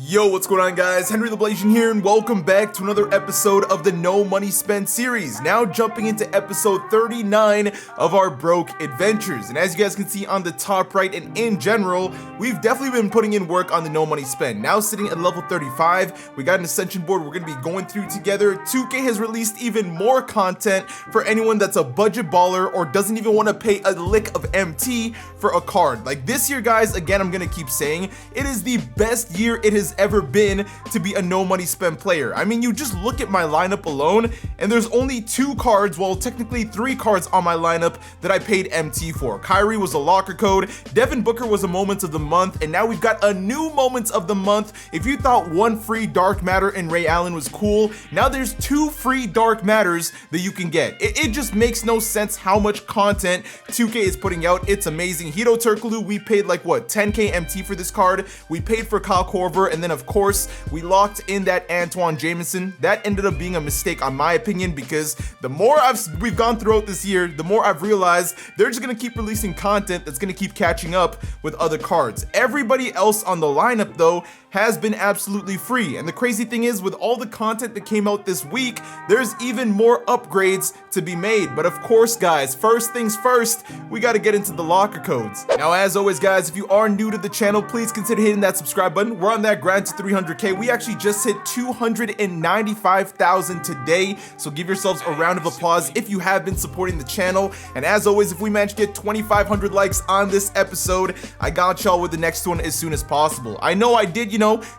Yo, what's going on guys? Henry the Blasian here and welcome back to another episode of the No Money Spent series. Now jumping into episode 39 of our broke adventures. And as you guys can see on the top right and in general, we've definitely been putting in work on the No Money Spent. Now sitting at level 35, we got an Ascension board we're going to be going through together. 2K has released even more content for anyone that's a budget baller or doesn't even want to pay a lick of MT for a card. Like this year guys, again I'm going to keep saying, it is the best year it has ever been to be a no money spent player. I mean, you just look at my lineup alone and there's only 2 cards, well technically 3 cards on my lineup that I paid MT for. Kyrie was a locker code, Devin Booker was a moments of the month, and now we've got a new moments of the month. If you thought 1 free dark matter and Ray Allen was cool, now there's 2 free dark matters that you can get. It just makes no sense how much content 2K is putting out. It's amazing. Hito Turkoglu, we paid like what, 10k MT for this card. We paid for Kyle Korver, and then of course we locked in that Antoine Jameson. That ended up being a mistake on my opinion, because the more we've gone throughout this year, the more I've realized they're just gonna keep releasing content that's gonna keep catching up with other cards. Everybody else on the lineup though has been absolutely free, and the crazy thing is, with all the content that came out this week, there's even more upgrades to be made. But of course guys, first things first, we got to get into the locker codes. Now as always guys, if you are new to the channel, please consider hitting that subscribe button. We're on that grind to 300k. We actually just hit 295,000 today, so give yourselves a round of applause if you have been supporting the channel. And as always, if we manage to get 2,500 likes on this episode, I got y'all with the next one as soon as possible. I know I did,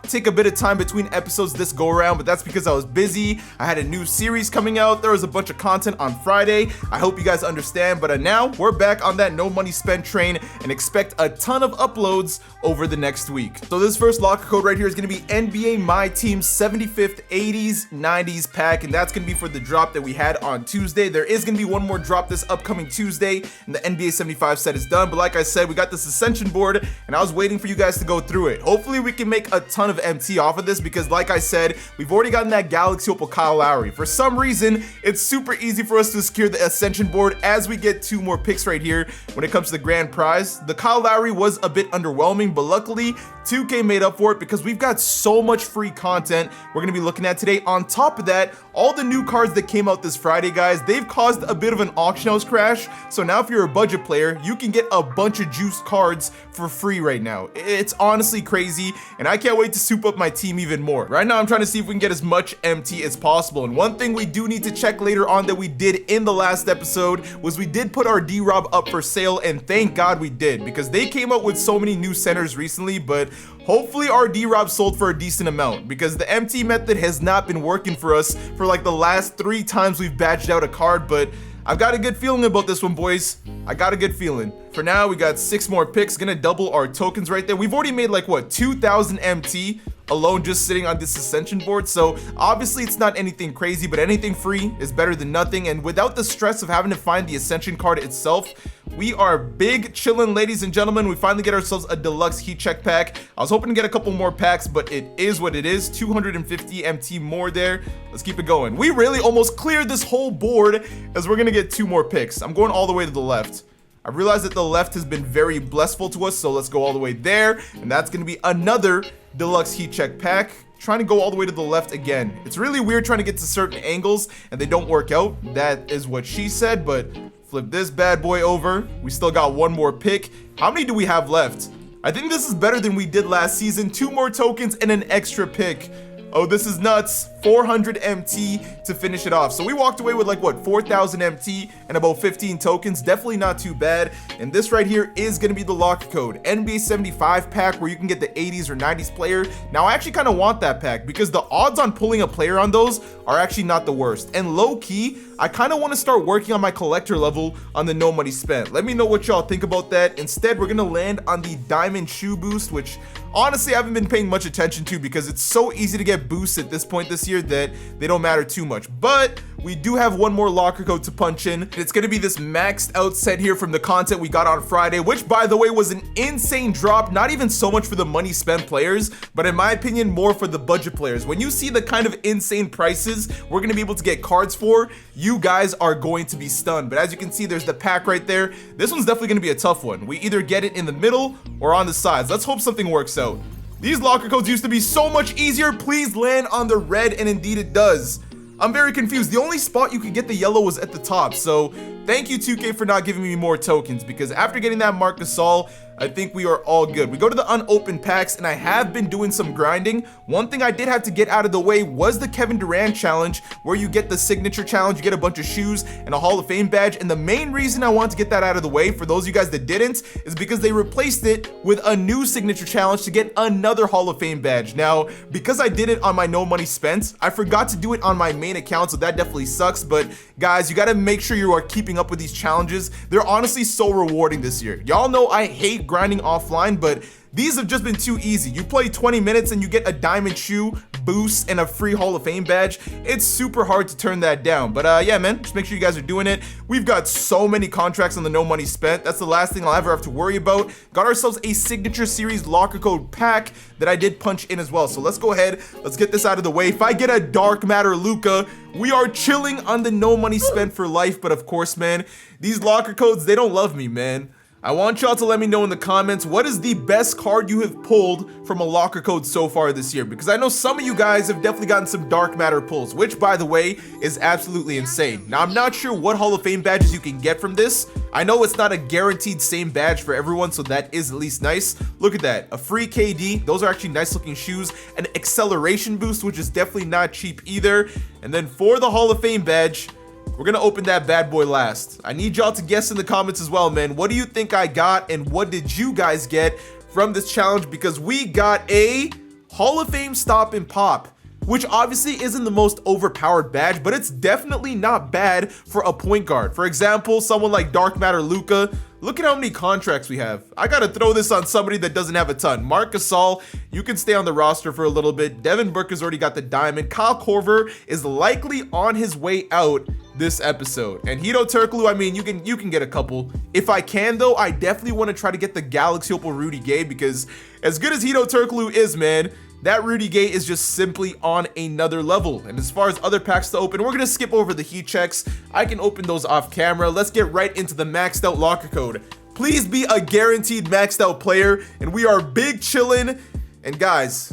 take a bit of time between episodes this go around, but that's because I was busy. I had a new series coming out. There was a bunch of content on Friday. I hope you guys understand, but now we're back on that no money spent train and expect a ton of uploads over the next week. So this first locker code right here is going to be NBA Myteam 75th 80s 90s pack, and that's going to be for the drop that we had on Tuesday. There is going to be one more drop this upcoming Tuesday, and the NBA 75 set is done. But like I said, we got this Ascension board, and I was waiting for you guys to go through it. Hopefully we can make a ton of MT off of this, because like I said, we've already gotten that Galaxy Opal Kyle Lowry. For some reason, it's super easy for us to secure the Ascension board as we get 2 more picks right here when it comes to the grand prize. The Kyle Lowry was a bit underwhelming, but luckily 2K made up for it because we've got so much free content we're going to be looking at today. On top of that, all the new cards that came out this Friday, guys, they've caused a bit of an auction house crash. So now if you're a budget player, you can get a bunch of juiced cards for free right now. It's honestly crazy, and I can't wait to soup up my team even more. Right now, I'm trying to see if we can get as much MT as possible. And one thing we do need to check later on that we did in the last episode was we did put our D-Rob up for sale, and thank God we did, because they came out with so many new centers recently, but hopefully our D-Rob sold for a decent amount, because the MT method has not been working for us for like the last 3 times we've badged out a card. But I've got a good feeling about this one, boys. I got a good feeling. For now, we got 6 more picks, gonna double our tokens right there. We've already made like what, 2,000 MT alone just sitting on this Ascension board. So obviously it's not anything crazy, but anything free is better than nothing. And without the stress of having to find the Ascension card itself, we are big chillin', ladies and gentlemen. We finally get ourselves a deluxe heat check pack. I was hoping to get a couple more packs, but it is what it is. 250 MT more there. Let's keep it going. We really almost cleared this whole board, as we're gonna get 2 more picks. I'm going all the way to the left. I realized that the left has been very blessful to us, so let's go all the way there, and that's gonna be another deluxe heat check pack. Trying to go all the way to the left again. It's really weird trying to get to certain angles and they don't work out. That is what she said, but flip this bad boy over. We still got 1 more pick. How many do we have left? I think this is better than we did last season. 2 more tokens and an extra pick. Oh, this is nuts. 400 MT to finish it off. So we walked away with like what, 4,000 MT and about 15 tokens. Definitely not too bad. And this right here is going to be the locker code NBA 75 pack, where you can get the 80s or 90s player. Now I actually kind of want that pack because the odds on pulling a player on those are actually not the worst. And low key, I kind of want to start working on my collector level on the no money spent. Let me know what y'all think about that. Instead, we're going to land on the diamond shoe boost, which honestly I haven't been paying much attention to because it's so easy to get boosts at this point this year that they don't matter too much. But we do have 1 more locker code to punch in. It's going to be this maxed out set here from the content we got on Friday, which by the way was an insane drop. Not even so much for the money spent players, but in my opinion more for the budget players. When you see the kind of insane prices we're going to be able to get cards for, you guys are going to be stunned. But as you can see, there's the pack right there. This one's definitely going to be a tough one. We either get it in the middle or on the sides. Let's hope something works out. These locker codes used to be so much easier. Please land on the red, and indeed it does. I'm very confused. The only spot you could get the yellow was at the top, so thank you 2K for not giving me more tokens, because after getting that Marc Gasol, I think we are all good. We go to the unopened packs, and I have been doing some grinding. One thing I did have to get out of the way was the Kevin Durant challenge, where you get the signature challenge, you get a bunch of shoes and a Hall of Fame badge. And the main reason I want to get that out of the way, for those of you guys that didn't, is because they replaced it with a new signature challenge to get another Hall of Fame badge. Now, because I did it on my no money spent, I forgot to do it on my main account, so that definitely sucks. But guys, you gotta make sure you are keeping up with these challenges. They're honestly so rewarding this year. Y'all know I hate grinding offline, but these have just been too easy. You play 20 minutes and you get a diamond shoe, boost, and a free Hall of Fame badge. It's super hard to turn that down. But yeah, man, just make sure you guys are doing it. We've got so many contracts on the no money spent. That's the last thing I'll ever have to worry about. Got ourselves a signature series locker code pack that I did punch in as well. So let's go ahead, let's get this out of the way. If I get a dark matter Luka, we are chilling on the no money spent for life. But of course, man, these locker codes, they don't love me, man. I want y'all to let me know in the comments, what is the best card you have pulled from a locker code so far this year? Because I know some of you guys have definitely gotten some dark matter pulls, which by the way is absolutely insane. Now I'm not sure what Hall of Fame badges you can get from this. I know it's not a guaranteed same badge for everyone, so that is at least nice. Look at that, a free KD. Those are actually nice looking shoes. An acceleration boost, which is definitely not cheap either. And then for the Hall of Fame badge, we're gonna open that bad boy last. I need y'all to guess in the comments as well, man. What do you think I got, and what did you guys get from this challenge? Because we got a Hall of Fame stop and pop, which obviously isn't the most overpowered badge, but it's definitely not bad for a point guard. For example, someone like Dark Matter Luka. Look at how many contracts we have. I gotta throw this on somebody that doesn't have a ton. Marc Gasol, you can stay on the roster for a little bit. Devin Booker has already got the diamond. Kyle Korver is likely on his way out this episode. And Hedo Turkoglu, I mean, you can get a couple. If I can though, I definitely want to try to get the Galaxy Opal Rudy Gay, because as good as Hedo Turkoglu is, man, that Rudy Gay is just simply on another level. And as far as other packs to open, we're gonna skip over the heat checks. I can open those off camera. Let's get right into the maxed out locker code. Please be a guaranteed maxed out player, and we are big chillin'. And guys,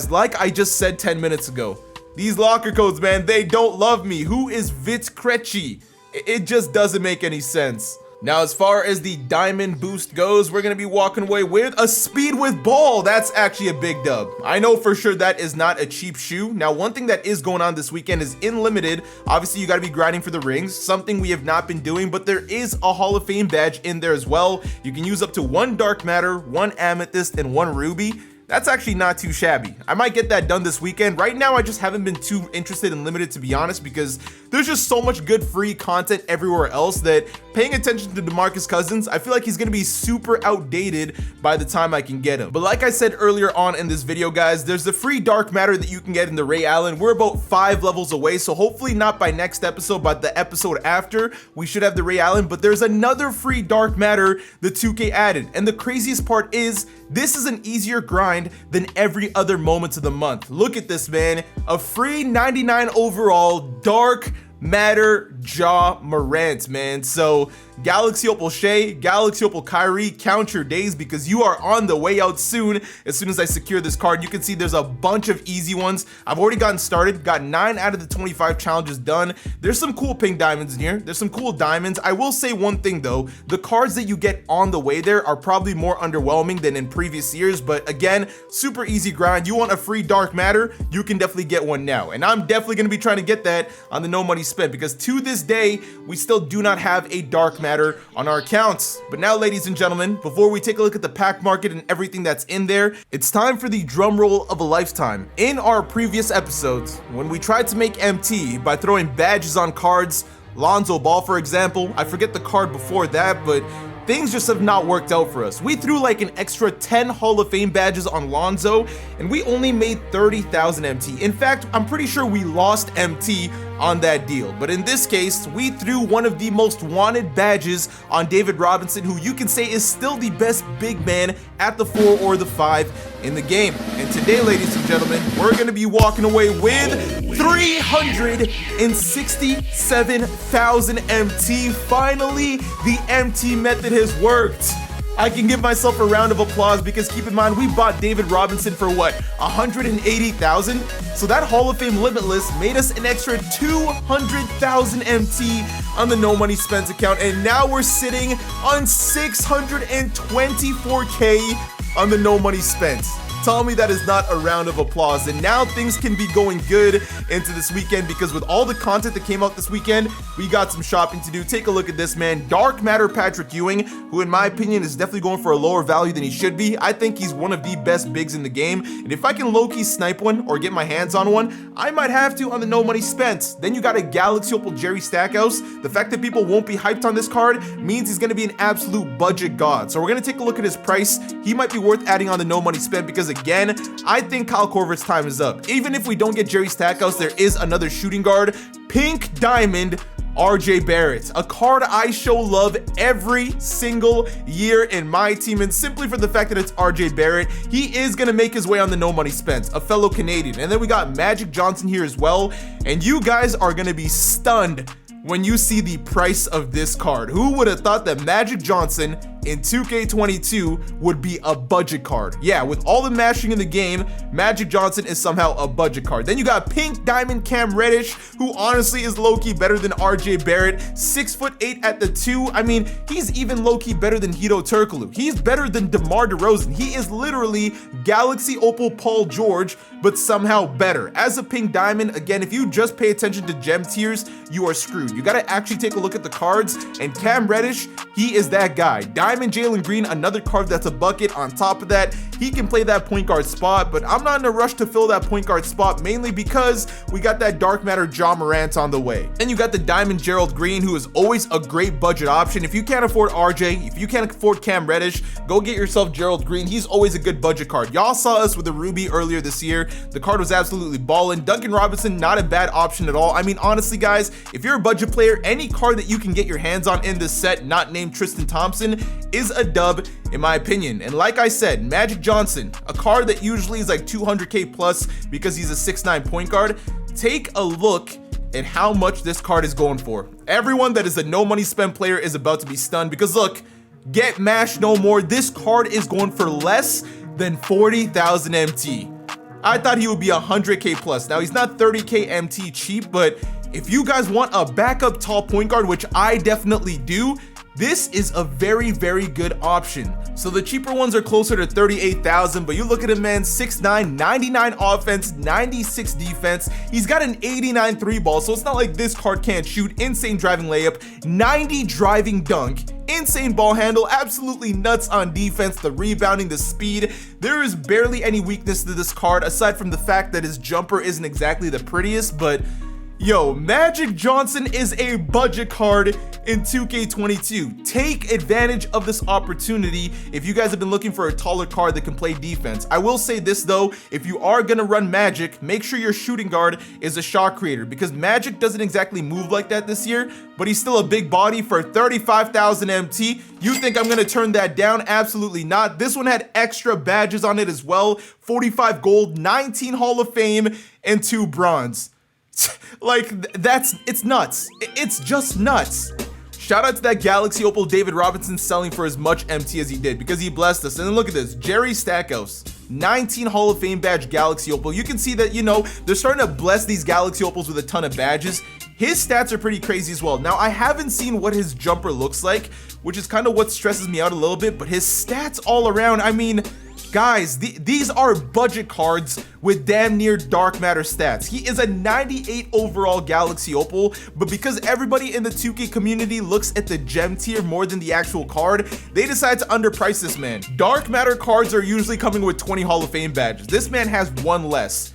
like I just said 10 minutes ago, these locker codes, man, they don't love me. Who is Vit Krejci? It just doesn't make any sense. Now, as far as the diamond boost goes, we're gonna be walking away with a speed with ball. That's actually a big dub. I know for sure that is not a cheap shoe. Now, one thing that is going on this weekend is in limited, obviously you gotta be grinding for the rings, something we have not been doing, but there is a Hall of Fame badge in there as well. You can use up to 1 dark matter, 1 amethyst, and 1 ruby. That's actually not too shabby. I might get that done this weekend. Right now, I just haven't been too interested in limited, to be honest, because there's just so much good free content everywhere else that paying attention to DeMarcus Cousins, I feel like he's gonna be super outdated by the time I can get him. But like I said earlier on in this video, guys, there's the free dark matter that you can get in the Ray Allen. We're about 5 levels away, so hopefully not by next episode, but the episode after, we should have the Ray Allen. But there's another free dark matter the 2K added. And the craziest part is, this is an easier grind than every other moment of the month. Look at this, man. A free 99 overall dark matter Ja Morant, man. So Galaxy Opal Shea, Galaxy Opal Kyrie, count your days, because you are on the way out soon. As soon as I secure this card, you can see there's a bunch of easy ones. I've already gotten started, got 9 out of the 25 challenges done. There's some cool pink diamonds in here. There's some cool diamonds. I will say one thing though, the cards that you get on the way there are probably more underwhelming than in previous years, but again, super easy grind. You want a free dark matter, you can definitely get one now. And I'm definitely gonna be trying to get that on the no money spent, because to this day, we still do not have a dark matter on our accounts. But now, ladies and gentlemen, before we take a look at the pack market and everything that's in there, it's time for the drum roll of a lifetime. In our previous episodes, when we tried to make MT by throwing badges on cards, Lonzo Ball for example, I forget the card before that, but things just have not worked out for us. We threw like an extra 10 Hall of Fame badges on Lonzo, and we only made 30,000 MT. In fact, I'm pretty sure we lost MT on that deal. But in this case, we threw one of the most wanted badges on David Robinson, who you can say is still the best big man at the 4 or the 5 in the game. And today, ladies and gentlemen, we're gonna be walking away with 367,000 MT. Finally, the MT method has worked. I can give myself a round of applause because keep in mind, we bought David Robinson for what, 180,000? So that Hall of Fame Limitless made us an extra 200,000 MT on the no money spent account, and now we're sitting on 624K on the no money spent. Tell me that is not a round of applause. And now things can be going good into this weekend because with all the content that came out this weekend, we got some shopping to do. Take a look at this, man. Dark Matter Patrick Ewing, who in my opinion is definitely going for a lower value than he should be. I think he's one of the best bigs in the game. And if I can low-key snipe one or get my hands on one, I might have to on the no money spent. Then you got a Galaxy Opal Jerry Stackhouse. The fact that people won't be hyped on this card means he's going to be an absolute budget god. So we're going to take a look at his price. He might be worth adding on the no money spent because again, I think Kyle Korver's time is up. Even if we don't get Jerry Stackhouse, there is another shooting guard, Pink Diamond RJ Barrett, a card I show love every single year in my team, and simply for the fact that it's RJ Barrett, he is gonna make his way on the no money spent, a fellow Canadian. And then we got Magic Johnson here as well, and you guys are gonna be stunned when you see the price of this card. Who would have thought that Magic Johnson in 2K22 would be a budget card? Yeah, with all the mashing in the game, Magic Johnson is somehow a budget card. Then you got Pink Diamond Cam Reddish, who honestly is low-key better than RJ Barrett, 6'8" at the 2. I mean, he's even low-key better than Hito Turkoglu. He's better than DeMar DeRozan. He is literally Galaxy Opal Paul George, but somehow better. As a Pink Diamond, again, if you just pay attention to gem tiers, you are screwed. You gotta actually take a look at the cards, and Cam Reddish, he is that guy. Diamond Jalen Green, another card that's a bucket. On top of that, he can play that point guard spot, but I'm not in a rush to fill that point guard spot, mainly because we got that Dark Matter Ja Morant on the way. And you got the Diamond Gerald Green, who is always a great budget option. If you can't afford RJ, if you can't afford Cam Reddish, go get yourself Gerald Green. He's always a good budget card. Y'all saw us with the Ruby earlier this year. The card was absolutely ballin'. Duncan Robinson, not a bad option at all. I mean, honestly, guys, if you're a budget player, any card that you can get your hands on in this set, not named Tristan Thompson, is a dub in my opinion. And like I said, Magic Johnson, a card that usually is like 200K plus because he's a 6'9" point guard. Take a look at how much this card is going for. Everyone that is a no money spent player is about to be stunned because look, get mashed no more. This card is going for less than 40,000 MT. I thought he would be 100K plus. Now he's not 30K MT cheap, but if you guys want a backup tall point guard, which I definitely do, this is a very, very good option. So the cheaper ones are closer to 38,000, but you look at him, man, 6'9", 99 offense, 96 defense. He's got an 89 three ball, so it's not like this card can't shoot. Insane driving layup, 90 driving dunk, insane ball handle, absolutely nuts on defense, the rebounding, the speed. There is barely any weakness to this card aside from the fact that his jumper isn't exactly the prettiest, but yo, Magic Johnson is a budget card in 2K22. Take advantage of this opportunity if you guys have been looking for a taller card that can play defense. I will say this though, if you are gonna run Magic, make sure your shooting guard is a shot creator because Magic doesn't exactly move like that this year, but he's still a big body for 35,000 MT. You think I'm gonna turn that down? Absolutely not. This one had extra badges on it as well, 45 gold, 19 Hall of Fame, and 2 bronze. Like, it's nuts. It's just nuts. Shout out to that Galaxy Opal David Robinson selling for as much MT as he did because he blessed us. And then look at this, Jerry Stackhouse, 19 Hall of Fame badge Galaxy Opal. You can see that, you know, they're starting to bless these Galaxy Opals with a ton of badges. His stats are pretty crazy as well. Now, I haven't seen what his jumper looks like, which is kind of what stresses me out a little bit, but his stats all around, I mean, guys, these are budget cards with damn near Dark Matter stats. He is a 98 overall Galaxy Opal, but because everybody in the 2K community looks at the gem tier more than the actual card, they decide to underprice this man. Dark Matter cards are usually coming with 20 Hall of Fame badges. This man has one less.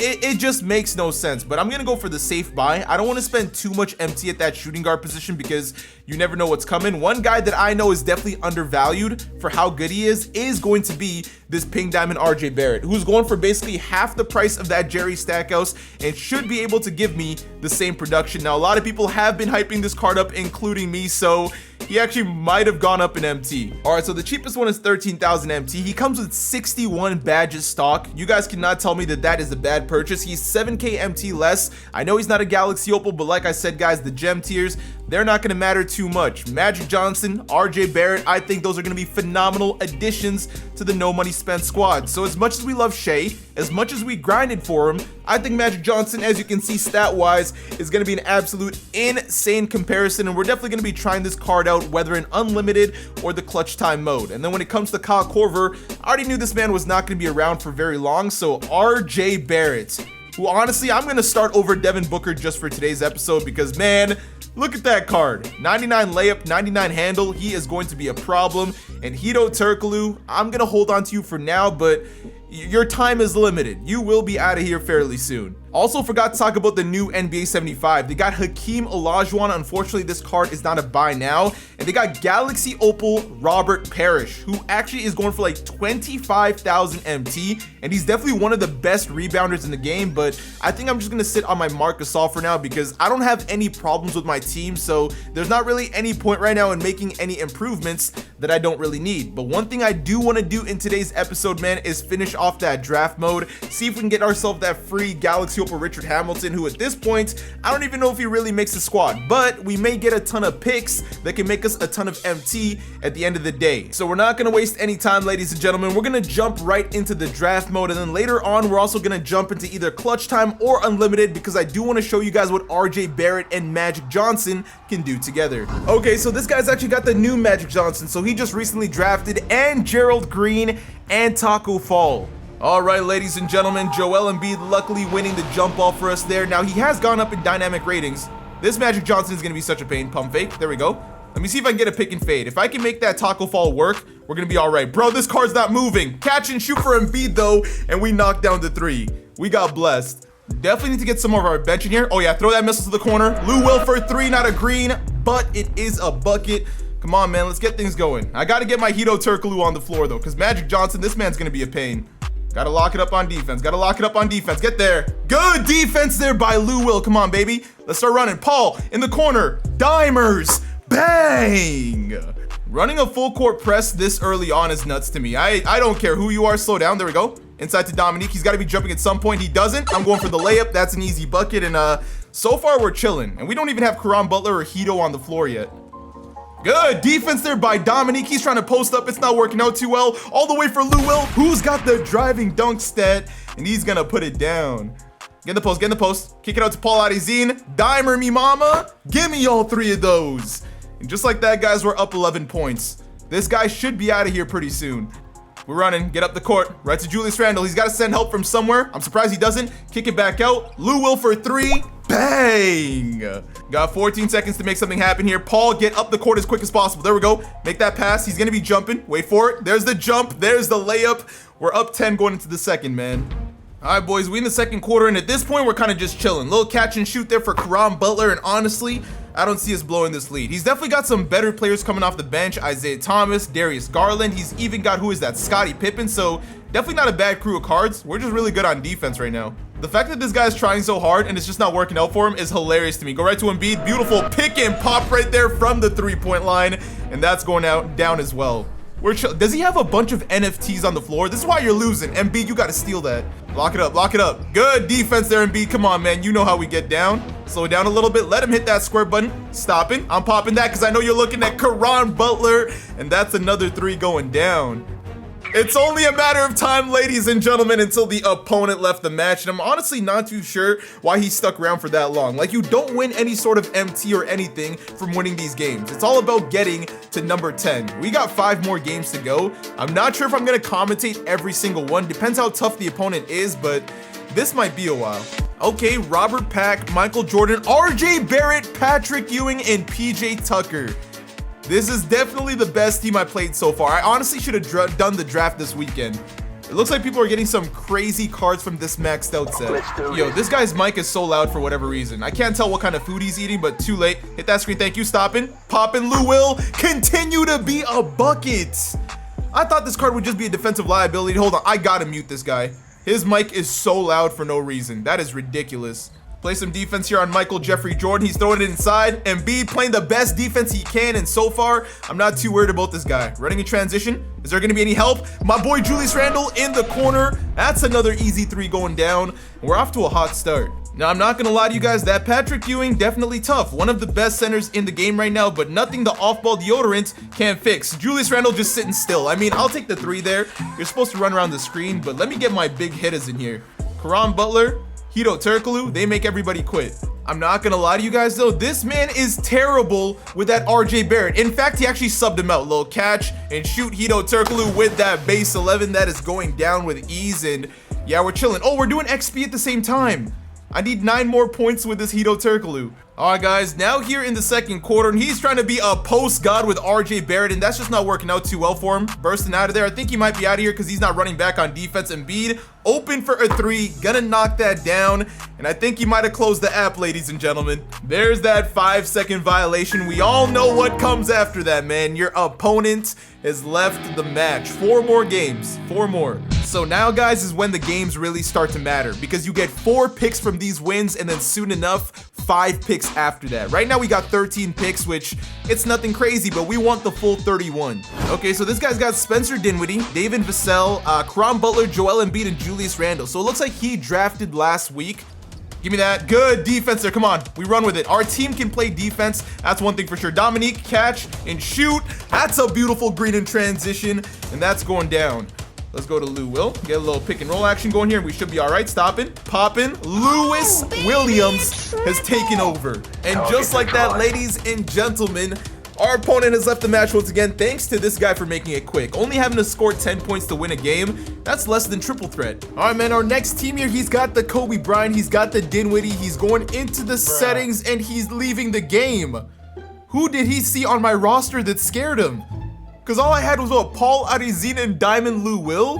It just makes no sense, but I'm gonna go for the safe buy. I don't want to spend too much MT at that shooting guard position because you never know what's coming. One guy that I know is definitely undervalued for how good he is going to be this Pink Diamond RJ Barrett, who's going for basically half the price of that Jerry Stackhouse and should be able to give me the same production. Now, a lot of people have been hyping this card up, including me, so he actually might have gone up in MT. All right, so the cheapest one is 13,000 MT. He comes with 61 badges stock. You guys cannot tell me that that is a bad purchase. He's 7K MT less. I know he's not a Galaxy Opal, but like I said, guys, the gem tiers, they're not going to matter too much. Magic Johnson, RJ Barrett, I think those are going to be phenomenal additions to the no money spent squad. So as much as we love Shea, as much as we grinded for him, I think Magic Johnson, as you can see stat-wise, is going to be an absolute insane comparison, and we're definitely going to be trying this card out, whether in unlimited or the clutch time mode. And then when it comes to Kyle Korver, I already knew this man was not going to be around for very long, so RJ Barrett, who honestly I'm going to start over Devin Booker just for today's episode because, man, look at that card. 99 layup, 99 handle. He is going to be a problem. And Hedo Turkoglu, I'm going to hold on to you for now, but your time is limited. You will be out of here fairly soon. Also forgot to talk about the new NBA 75. They got Hakeem Olajuwon. Unfortunately, this card is not a buy now. And they got Galaxy Opal Robert Parrish, who actually is going for like 25,000 MT. And he's definitely one of the best rebounders in the game. But I think I'm just going to sit on my Marc Gasol for now because I don't have any problems with my team. So there's not really any point right now in making any improvements that I don't really need. But one thing I do want to do in today's episode, man, is finish off that draft mode. See if we can get ourselves that free Galaxy Opal Richard Hamilton, who at this point, I don't even know if he really makes the squad, but we may get a ton of picks that can make us a ton of MT at the end of the day. So we're not going to waste any time, ladies and gentlemen. We're going to jump right into the draft mode, and then later on, we're also going to jump into either clutch time or unlimited because I do want to show you guys what RJ Barrett and Magic Johnson can do together. Okay, so this guy's actually got the new Magic Johnson, so he just recently drafted and Gerald Green and Taco Fall. All right, ladies and gentlemen, Joel Embiid luckily winning the jump ball for us there. Now, he has gone up in dynamic ratings. This Magic Johnson is going to be such a pain. Pump fake. There we go. Let me see if I can get a pick and fade. If I can make that Taco Fall work, we're going to be all right. Bro, this card's not moving. Catch and shoot for Embiid, though, and we knocked down the 3. We got blessed. Definitely need to get some of our bench in here. Oh, yeah, throw that missile to the corner. Lou Will for 3, not a green, but it is a bucket. Come on, man, let's get things going. I got to get my Hedo Turkoglu on the floor, though, because Magic Johnson, this man's going to be a pain. Gotta lock it up on defense. Gotta lock it up on defense. Get there. Good defense there by Lou Will. Come on, baby. Let's start running. Paul in the corner. Dimers. Bang. Running a full court press this early on is nuts to me. I don't care who you are. Slow down. There we go. Inside to Dominique. He's got to be jumping at some point. He doesn't. I'm going for the layup. That's an easy bucket. And so far, we're chilling. And we don't even have Caron Butler or Hedo on the floor yet. Good defense there by Dominique. He's trying to post up. It's not working out too well. All the way for Lou Will, who's got the driving dunk stat, and he's going to put it down. Get in the post. Get in the post. Kick it out to Paul Arizine. Dimer me mama. Give me all 3 of those. And just like that, guys, we're up 11 points. This guy should be out of here pretty soon. We're running. Get up the court. Right to Julius Randle. He's got to send help from somewhere. I'm surprised he doesn't. Kick it back out. Lou Will for 3. Bang! Got 14 seconds to make something happen here. Paul, get up the court as quick as possible. There we go. Make that pass. He's going to be jumping. Wait for it. There's the jump. There's the layup. We're up 10 going into the second, man. All right, boys. We in the second quarter, and at this point, we're kind of just chilling. Little catch and shoot there for Caron Butler, and honestly, I don't see us blowing this lead. He's definitely got some better players coming off the bench. Isaiah Thomas, Darius Garland. He's even got, who is that? Scottie Pippen. So definitely not a bad crew of cards. We're just really good on defense right now. The fact that this guy's trying so hard and it's just not working out for him is hilarious to me. Go right to Embiid. Beautiful pick and pop right there from the 3-point line. And that's going down as well. Does he have a bunch of NFTs on the floor? This is why you're losing. Embiid, you got to steal that. Lock it up. Lock it up. Good defense there, Embiid. Come on, man. You know how we get down. Slow it down a little bit. Let him hit that square button. Stopping. I'm popping that because I know you're looking at Caron Butler. And that's another 3 going down. It's only a matter of time, ladies and gentlemen, until the opponent left the match. And I'm honestly not too sure why he stuck around for that long. Like, you don't win any sort of MT or anything from winning these games. It's all about getting to number 10. We got 5 more games to go. I'm not sure if I'm going to commentate every single one. Depends how tough the opponent is, but this might be a while. Okay, Robert Pack, Michael Jordan, RJ Barrett, Patrick Ewing, and PJ Tucker. This is definitely the best team I played so far. I honestly should have done the draft this weekend. It looks like people are getting some crazy cards from this maxed out set. Yo, this guy's mic is so loud for whatever reason. I can't tell what kind of food he's eating, but too late. Hit that screen. Thank you. Stopping. Popping. Lou Will continue to be a bucket. I thought this card would just be a defensive liability. Hold on. I gotta mute this guy. His mic is so loud for no reason. That is ridiculous. Play some defense here on Michael Jeffrey Jordan. He's throwing it inside. Embiid playing the best defense he can. And so far, I'm not too worried about this guy. Running in transition. Is there going to be any help? My boy Julius Randle in the corner. That's another easy 3 going down. We're off to a hot start. Now, I'm not gonna lie to you guys, that Patrick Ewing, definitely tough. One of the best centers in the game right now, but nothing the off-ball deodorant can't fix. Julius Randle just sitting still. I mean, I'll take the 3 there. You're supposed to run around the screen, but let me get my big hitters in here. Caron Butler, Hedo Turkoglu, they make everybody quit. I'm not gonna lie to you guys though, this man is terrible with that RJ Barrett. In fact, he actually subbed him out. Little catch and shoot Hedo Turkoglu with that base 11 that is going down with ease, and yeah, we're chilling. Oh, we're doing XP at the same time. I need 9 more points with this Hedo Turkoglu. All right, guys, now here in the second quarter, and he's trying to be a post god with RJ Barrett, and that's just not working out too well for him. Bursting out of there. I think he might be out of here because he's not running back on defense. Embiid open for a 3, gonna knock that down, and I think he might have closed the app, ladies and gentlemen. There's that 5-second violation. We all know what comes after that, man. Your opponent has left the match. 4 more games, 4 more. So now, guys, is when the games really start to matter, because you get 4 picks from these wins, and then soon enough, 5 picks after that. Right now we got 13 picks, which it's nothing crazy, but we want the full 31. Okay, so this guy's got Spencer Dinwiddie, David Vassell, Caron Butler, Joel Embiid, and Julius Randle. So it looks like he drafted last week. Give me that. Good defense there. Come on. We run with it. Our team can play defense. That's one thing for sure. Dominique, catch and shoot. That's a beautiful green in transition, and that's going down. Let's go to Lou Will. Get a little pick and roll action going here, and we should be all right. Stopping, popping. Lewis Williams has taken over. And just like that, ladies and gentlemen, our opponent has left the match once again, thanks to this guy for making it quick. Only having to score 10 points to win a game, that's less than triple threat. All right, man, our next team here, he's got the Kobe Bryant, he's got the Dinwiddie, he's going into the settings, and he's leaving the game. Who did he see on my roster that scared him? Because all I had was what, Paul Arizina and Diamond Lou Will?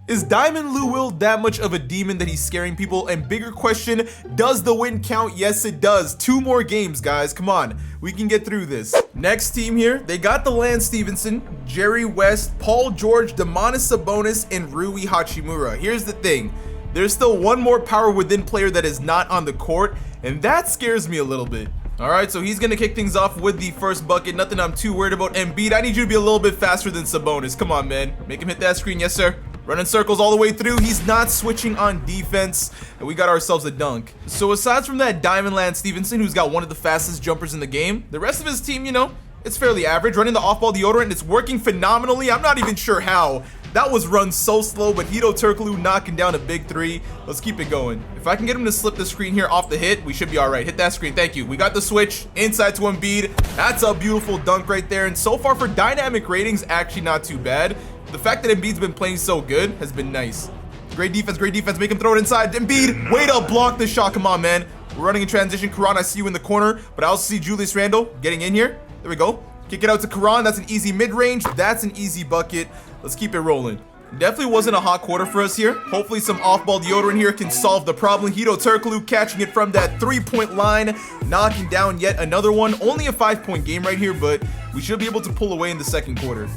Is Diamond Lou Will that much of a demon that he's scaring people? And bigger question, does the win count? Yes, it does. 2 more games, guys. Come on. We can get through this. Next team here, they got the Lance Stevenson, Jerry West, Paul George, Domantas Sabonis, and Rui Hachimura. Here's the thing. There's still one more power within player that is not on the court, and that scares me a little bit. All right, so he's gonna kick things off with the first bucket. Nothing I'm too worried about. Embiid, I need you to be a little bit faster than Sabonis. Come on, man. Make him hit that screen. Yes, sir. Running circles all the way through. He's not switching on defense, and we got ourselves a dunk. So aside from that Diamond Lance Stevenson, who's got one of the fastest jumpers in the game, the rest of his team, you know, it's fairly average. Running the off-ball deodorant, it's working phenomenally. I'm not even sure how. That was run so slow, but Hedo Turkoglu knocking down a big 3. Let's keep it going. If I can get him to slip the screen here off the hit, we should be all right. Hit that screen. Thank you. We got the switch inside to Embiid. That's a beautiful dunk right there. And so far for dynamic ratings, actually not too bad. The fact that Embiid's been playing so good has been nice. Great defense, great defense. Make him throw it inside. Embiid, way to block the shot. Come on, man. We're running in transition. Caron, I see you in the corner, but I also see Julius Randle getting in here. There we go. Kick it out to Caron. That's an easy mid-range. That's an easy bucket. Let's keep it rolling. Definitely wasn't a hot quarter for us here. Hopefully some off-ball deodorant here can solve the problem. Hedo Turkoglu catching it from that 3-point line, knocking down yet another one. Only a 5-point game right here, but we should be able to pull away in the second quarter.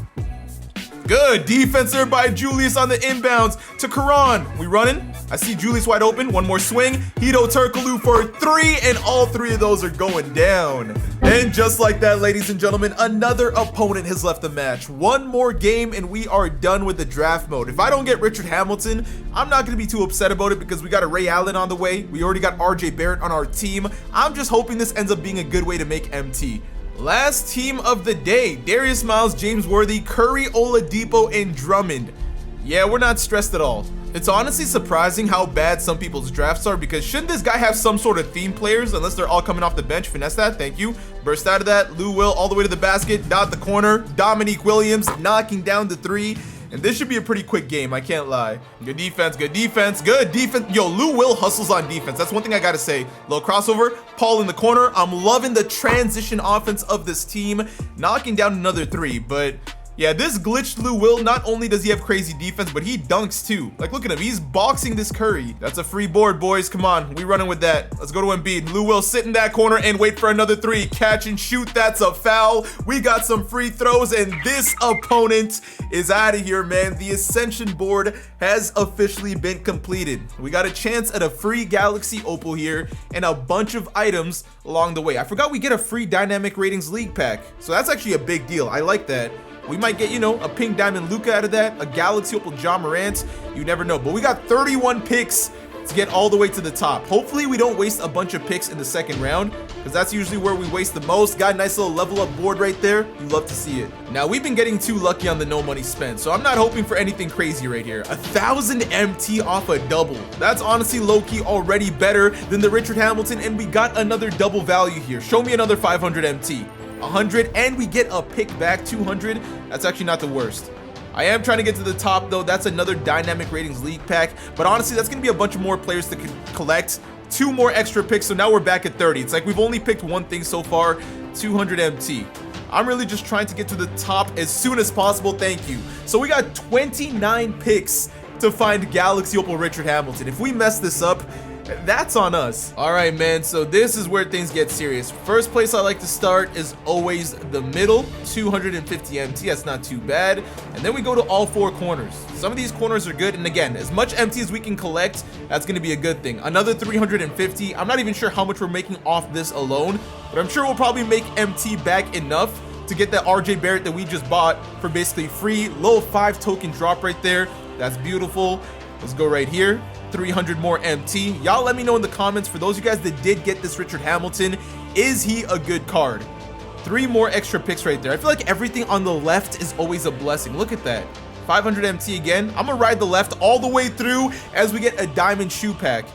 Good defense there by Julius on the inbounds to Caron. We running? I see Julius wide open. One more swing. Hedo Turkoglu for 3, and all 3 of those are going down. And just like that, ladies and gentlemen, another opponent has left the match. 1 more game, and we are done with the draft mode. If I don't get Richard Hamilton, I'm not going to be too upset about it because we got a Ray Allen on the way. We already got RJ Barrett on our team. I'm just hoping this ends up being a good way to make MT. Last team of the day, Darius Miles, James Worthy, Curry, Oladipo, and Drummond. Yeah, we're not stressed at all. It's honestly surprising how bad some people's drafts are, because shouldn't this guy have some sort of theme players, unless they're all coming off the bench? Finesse that, thank you. Burst out of that, Lou Will all the way to the basket, dot the corner, Dominique Williams knocking down the 3. And this should be a pretty quick game, I can't lie. Good defense, good defense, good defense. Yo, Lou Will hustles on defense. That's one thing I gotta say. Little crossover, Paul in the corner. I'm loving the transition offense of this team. Knocking down another 3, but yeah, this glitched Lou Will, not only does he have crazy defense, but he dunks too. Like, look at him, he's boxing this Curry. That's a free board, boys, come on, we running with that. Let's go to Embiid. Lou Will sit in that corner and wait for another 3. Catch and shoot, that's a foul. We got some free throws, and this opponent is out of here, man. The Ascension board has officially been completed. We got a chance at a free Galaxy Opal here, and a bunch of items along the way. I forgot we get a free Dynamic Ratings League pack, so that's actually a big deal. I like that. We might get, you know, a pink diamond Luka out of that, a Galaxy Opal John Morant. You never know. But we got 31 picks to get all the way to the top. Hopefully we don't waste a bunch of picks in the second round, because that's usually where we waste the most. Got a nice little level up board right there. You love to see it. Now we've been getting too lucky on the no money spent, so I'm not hoping for anything crazy right here. 1,000 MT off a double. That's honestly low-key already better than the Richard Hamilton, and we got another double value here. Show me another 500 MT. 100, and we get a pick back. 200. That's actually not the worst. I am trying to get to the top though. That's another dynamic ratings league pack, but honestly that's gonna be a bunch of more players to collect. 2 more extra picks, so now we're back at 30. It's like we've only picked one thing so far. 200 MT. I'm really just trying to get to the top as soon as possible. Thank you. So we got 29 picks to find Galaxy Opal Richard Hamilton. If we mess this up, that's on us. All right, man, so this is where things get serious. First place I like to start is always the middle. 250 MT, that's not too bad. And then we go to all 4 corners. Some of these corners are good, and again, as much MT as we can collect, that's gonna be a good thing. Another 350. I'm not even sure how much we're making off this alone, but I'm sure we'll probably make MT back enough to get that RJ Barrett that we just bought for basically free. Little 5 token drop right there. That's beautiful. Let's go right here. 300 more MT. Y'all let me know in the comments, for those of you guys that did get this Richard Hamilton, is he a good card? 3 more extra picks right there. I feel like everything on the left is always a blessing. Look at that. 500 MT again. I'm gonna ride the left all the way through as we get a diamond shoe pack.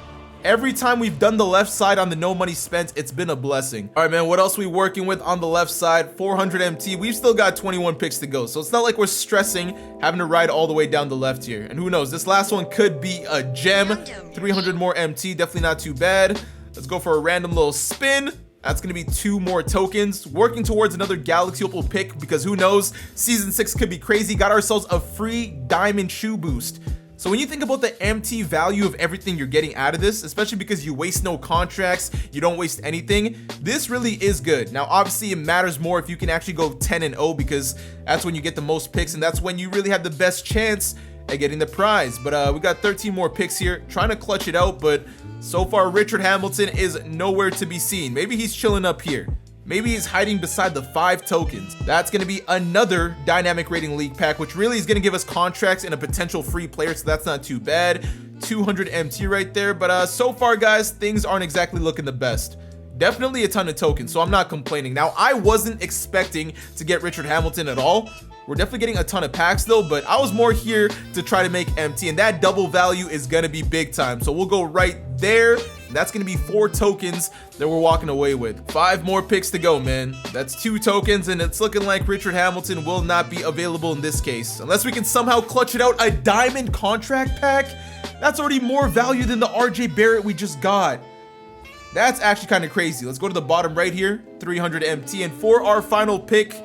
Every time we've done the left side on the no money spent, it's been a blessing. All right, man, what else are we working with on the left side? 400 MT. We've still got 21 picks to go, so it's not like we're stressing having to ride all the way down the left here. And who knows, this last one could be a gem. 300 more MT, definitely not too bad. Let's go for a random little spin. That's gonna be 2 more tokens. Working towards another Galaxy Opal pick, because who knows, season 6 could be crazy. Got ourselves a free diamond shoe boost. So when you think about the MT value of everything you're getting out of this, especially because you waste no contracts, you don't waste anything, this really is good. Now, obviously it matters more if you can actually go 10-0, because that's when you get the most picks, and that's when you really have the best chance at getting the prize. But we got 13 more picks here, trying to clutch it out, but so far Richard Hamilton is nowhere to be seen. Maybe he's chilling up here. Maybe he's hiding beside the 5 tokens. That's going to be another dynamic rating league pack, which really is going to give us contracts and a potential free player, so that's not too bad. 200 MT right there, but so far, guys, things aren't exactly looking the best. Definitely a ton of tokens, so I'm not complaining. Now, I wasn't expecting to get Richard Hamilton at all. We're definitely getting a ton of packs though, but I was more here to try to make MT, and that double value is going to be big time. So we'll go right there. That's going to be 4 tokens that we're walking away with. 5 more picks to go, man. That's 2 tokens, and it's looking like Richard Hamilton will not be available in this case. Unless we can somehow clutch it out. A diamond contract pack? That's already more value than the RJ Barrett we just got. That's actually kind of crazy. Let's go to the bottom right here. 300 MT, and for our final pick,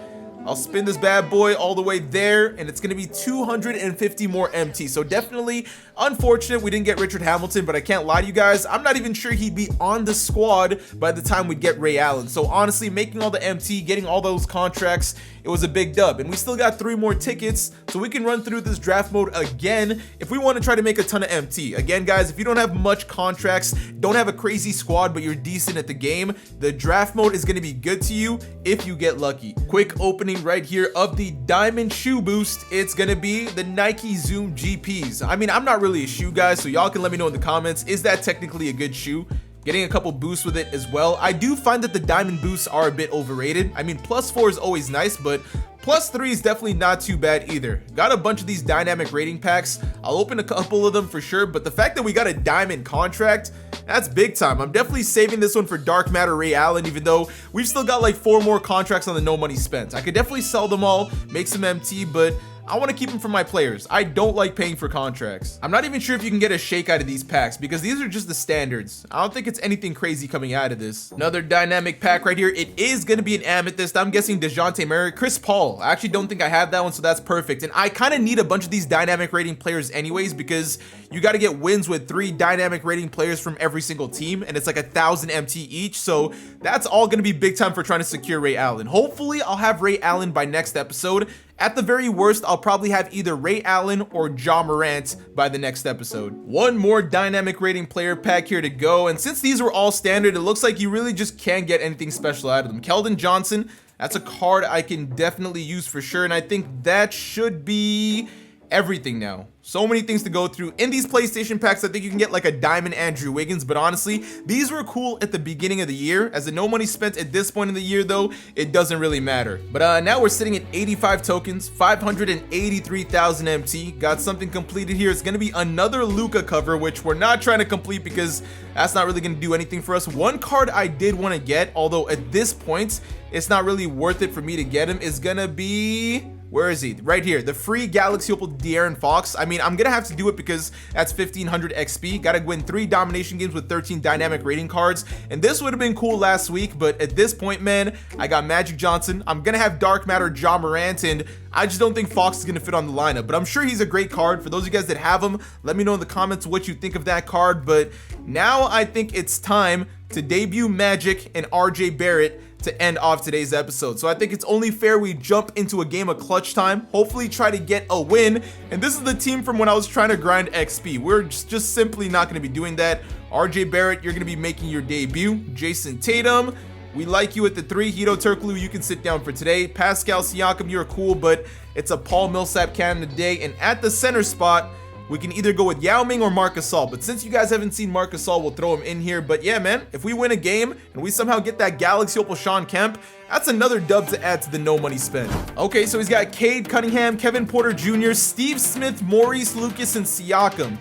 I'll spin this bad boy all the way there, and it's going to be 250 more MT. So definitely unfortunate we didn't get Richard Hamilton, but I can't lie to you guys, I'm not even sure he'd be on the squad by the time we'd get Ray Allen. So honestly, making all the MT, getting all those contracts, it was a big dub. And we still got 3 more tickets, so we can run through this draft mode again if we want to try to make a ton of MT. Again, guys, if you don't have much contracts, don't have a crazy squad, but you're decent at the game, the draft mode is going to be good to you if you get lucky. Quick opening right here of the diamond shoe boost. It's going to be the Nike Zoom GPs. I mean, I'm not really a shoe guy, so y'all can let me know in the comments, is that technically a good shoe? Getting a couple boosts with it as well. I do find that the diamond boosts are a bit overrated. I mean, +4 is always nice, but +3 is definitely not too bad either. Got a bunch of these dynamic rating packs. I'll open a couple of them for sure, but the fact that we got a diamond contract, that's big time. I'm definitely saving this one for Dark Matter Ray Allen, even though we've still got like 4 more contracts on the no money spent. I could definitely sell them all, make some MT, but I want to keep them for my players. I don't like paying for contracts. I'm not even sure if you can get a shake out of these packs, because these are just the standards. I don't think it's anything crazy coming out of this. Another dynamic pack right here. It is going to be an amethyst. I'm guessing DeJounte Murray. Chris Paul. I actually don't think I have that one, so that's perfect. And I kind of need a bunch of these dynamic rating players anyways, because you got to get wins with 3 dynamic rating players from every single team, and it's like 1,000 MT each. So that's all going to be big time for trying to secure Ray Allen. Hopefully I'll have Ray Allen by next episode. At the very worst, I'll probably have either Ray Allen or Ja Morant by the next episode. 1 more dynamic rating player pack here to go, and since these were all standard, it looks like you really just can't get anything special out of them. Keldon Johnson, that's a card I can definitely use for sure, and I think that should be everything now. So many things to go through. In these PlayStation packs, I think you can get like a diamond Andrew Wiggins, but honestly, these were cool at the beginning of the year. As the no money spent at this point in the year though, it doesn't really matter. But now we're sitting at 85 tokens, 583,000 MT. Got something completed here. It's gonna be another Luka cover, which we're not trying to complete because that's not really gonna do anything for us. One card I did want to get, although at this point, it's not really worth it for me to get him, is gonna be... Where is he? Right here, the free Galaxy Opal De'Aaron Fox. I mean, I'm gonna have to do it because that's 1500 XP. Gotta win 3 domination games with 13 dynamic rating cards. And this would have been cool last week, but at this point, man, I got Magic Johnson. I'm gonna have Dark Matter Ja Morant, and I just don't think Fox is gonna fit on the lineup. But I'm sure he's a great card. For those of you guys that have him, let me know in the comments what you think of that card. But now I think it's time to debut Magic and RJ Barrett to end off today's episode. So I think it's only fair we jump into a game of clutch time, hopefully try to get a win. And this is the team from when I was trying to grind XP. We're just simply not going to be doing that. RJ Barrett, you're going to be making your debut. Jason Tatum, we like you at the 3. Hito Turkoglu, you can sit down for today. Pascal Siakam, you're cool, but it's a Paul Millsap cannon today. And at the center spot, we can either go with Yao Ming or Marc Gasol, but since you guys haven't seen Marc Gasol, we'll throw him in here. But yeah, man, if we win a game and we somehow get that Galaxy Opal Sean Kemp, that's another dub to add to the no money spend. Okay, so he's got Cade Cunningham, Kevin Porter Jr., Steve Smith, Maurice Lucas, and Siakam.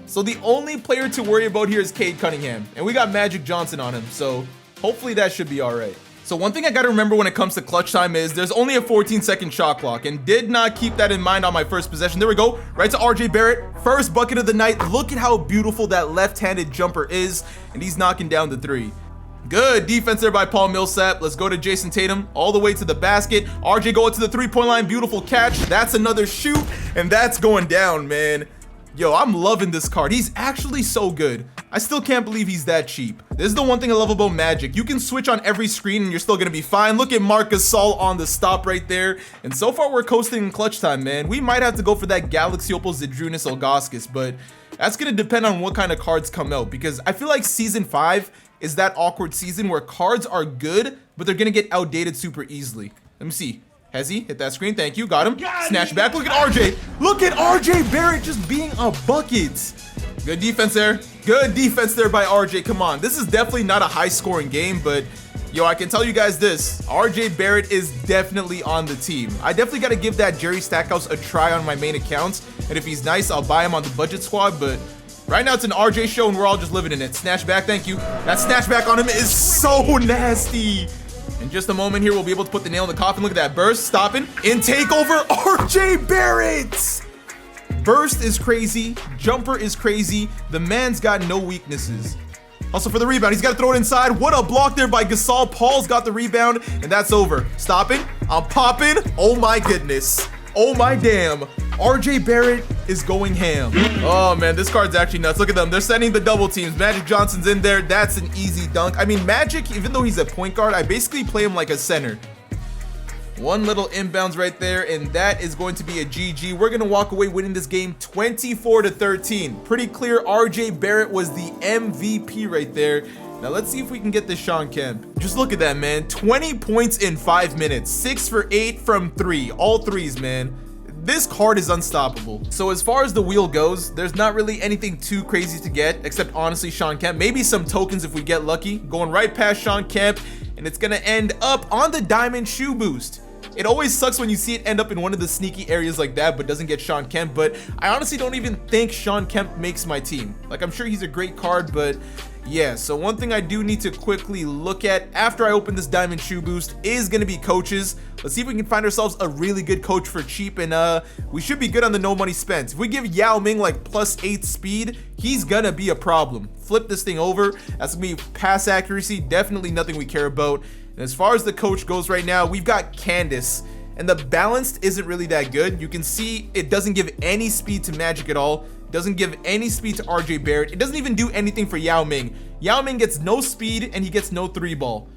So the only player to worry about here is Cade Cunningham, and we got Magic Johnson on him, so hopefully that should be all right. So one thing I gotta remember when it comes to clutch time is there's only a 14-second shot clock, and did not keep that in mind on my first possession. There we go, right to RJ Barrett, first bucket of the night. Look at how beautiful that left-handed jumper is, and he's knocking down the 3. Good defense there by Paul Millsap. Let's go to Jason Tatum, all the way to the basket. RJ going to the 3-point line, beautiful catch. That's another shoot, and that's going down, man. Yo, I'm loving this card. He's actually so good. I still can't believe he's that cheap. This is the one thing I love about Magic. You can switch on every screen and you're still gonna be fine. Look at Marc Gasol on the stop right there. And so far we're coasting in clutch time, man. We might have to go for that Galaxy Opal Zydrunas Ilgauskas, but that's gonna depend on what kind of cards come out, because I feel like season 5 is that awkward season where cards are good, but they're gonna get outdated super easily. Let me see. Has he hit that screen? Thank you. Got him. Snatch back. Look at RJ. Look at RJ Barrett just being a bucket. Good defense there. Good defense there by RJ. Come on. This is definitely not a high scoring game, but yo, I can tell you guys this. RJ Barrett is definitely on the team. I definitely got to give that Jerry Stackhouse a try on my main account. And if he's nice, I'll buy him on the budget squad. But right now it's an RJ show and we're all just living in it. Snatch back. Thank you. That snatch back on him is so nasty. In just a moment here, we'll be able to put the nail in the coffin. Look at that burst, stopping, in takeover, RJ Barrett! Burst is crazy, jumper is crazy, the man's got no weaknesses. Also for the rebound, he's got to throw it inside. What a block there by Gasol. Paul's got the rebound, and that's over. Stopping, I'm popping, oh my goodness. Oh my damn, RJ Barrett is going ham. Oh man, this card's actually nuts. Look at them, they're sending the double teams. Magic Johnson's in there, that's an easy dunk. I mean, Magic, even though he's a point guard, I basically play him like a center. One little inbounds right there, and that is going to be a GG. We're gonna walk away winning this game 24-13. Pretty clear, RJ Barrett was the MVP right there. Now let's see if we can get this Sean Kemp. Just look at that, man. 20 points in 5 minutes. 6 for 8 from 3. All threes, man. This card is unstoppable. So as far as the wheel goes, there's not really anything too crazy to get, except honestly Sean Kemp. Maybe some tokens if we get lucky. Going right past Sean Kemp, and it's gonna end up on the diamond shoe boost. It always sucks when you see it end up in one of the sneaky areas like that, but doesn't get Sean Kemp. But I honestly don't even think Sean Kemp makes my team. Like, I'm sure he's a great card, but yeah. So one thing I do need to quickly look at after I open this diamond shoe boost is going to be coaches. Let's see if we can find ourselves a really good coach for cheap, and we should be good on the no money spent. If we give Yao Ming like +8 speed, he's gonna be a problem. Flip this thing over. That's gonna be pass accuracy, definitely nothing we care about. And as far as the coach goes right now, we've got Candace, and the balanced isn't really that good. You can see it doesn't give any speed to Magic at all. It doesn't give any speed to RJ Barrett. It doesn't even do anything for Yao Ming. Yao Ming gets no speed and he gets no 3-ball.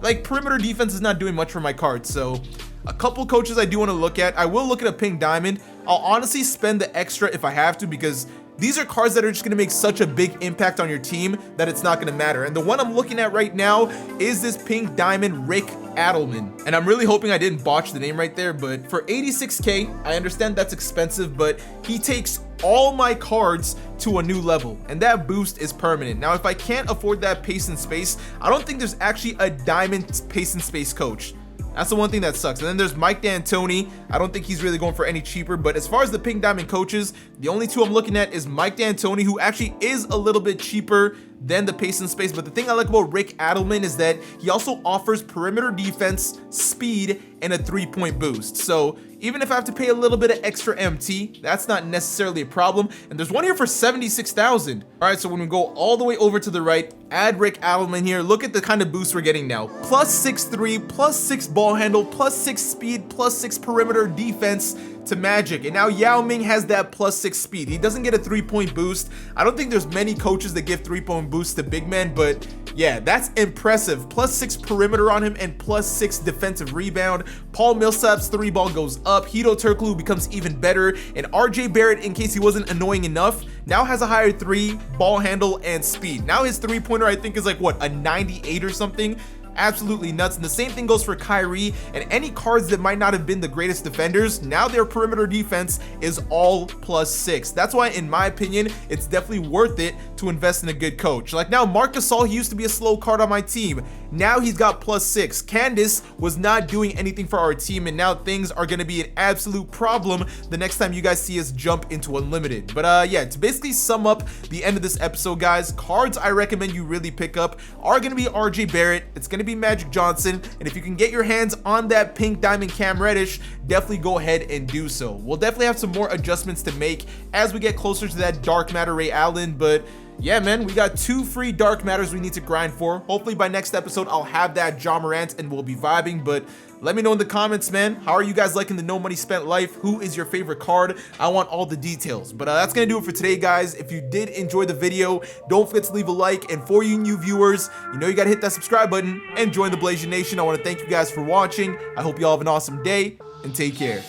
Like, perimeter defense is not doing much for my cards. So a couple coaches I do want to look at. I will look at a pink diamond. I'll honestly spend the extra if I have to, because these are cards that are just going to make such a big impact on your team that it's not going to matter. And the one I'm looking at right now is this pink diamond Rick Adelman. And I'm really hoping I didn't botch the name right there, but for 86k, I understand that's expensive, but he takes all my cards to a new level, and that boost is permanent. Now, if I can't afford that pace and space, I don't think there's actually a diamond pace and space coach. That's the one thing that sucks. And then there's Mike D'Antoni. I don't think he's really going for any cheaper, but as far as the pink diamond coaches, the only two I'm looking at is Mike D'Antoni, who actually is a little bit cheaper than the pace and space. But the thing I like about Rick Adelman is that he also offers perimeter defense, speed, and a 3-point boost. So even if I have to pay a little bit of extra MT, that's not necessarily a problem. And there's one here for 76,000. All right, so when we go all the way over to the right, add Rick Adelman here. Look at the kind of boost we're getting now. Plus 6'3", plus 6 ball handle, plus 6 speed, plus 6 perimeter defense to Magic. And now Yao Ming has that plus 6 speed. He doesn't get a 3-point boost. I don't think there's many coaches that give 3-point boosts to big men, but yeah, that's impressive. Plus 6 perimeter on him and plus 6 defensive rebound. Paul Millsap's 3-ball goes up. Hedo Turkoglu becomes even better. And RJ Barrett, in case he wasn't annoying enough, now has a higher 3, ball handle, and speed. Now his 3-pointer, I think, is like, what, a 98 or something? Absolutely nuts. And the same thing goes for Kyrie and any cards that might not have been the greatest defenders. Now their perimeter defense is all plus 6. That's why, in my opinion, it's definitely worth it to invest in a good coach. Like now, Marc Gasol, he used to be a slow card on my team. Now he's got plus 6. Candace was not doing anything for our team, and now things are going to be an absolute problem the next time you guys see us jump into Unlimited. But yeah, to basically sum up the end of this episode, guys, cards I recommend you really pick up are going to be RJ Barrett. It's going to be Magic Johnson, and if you can get your hands on that pink diamond Cam Reddish, definitely go ahead and do so. We'll definitely have some more adjustments to make as we get closer to that dark matter Ray Allen, but yeah, man, we got 2 free dark matters we need to grind for. Hopefully by next episode I'll have that John Morant and we'll be vibing. But let me know in the comments, man, how are you guys liking the no money spent life? Who is your favorite card? I want all the details. But that's gonna do it for today, guys. If you did enjoy the video, don't forget to leave a like, and for you new viewers, you know you gotta hit that subscribe button and join the Blasian Nation. I want to thank you guys for watching. I hope you all have an awesome day and take care.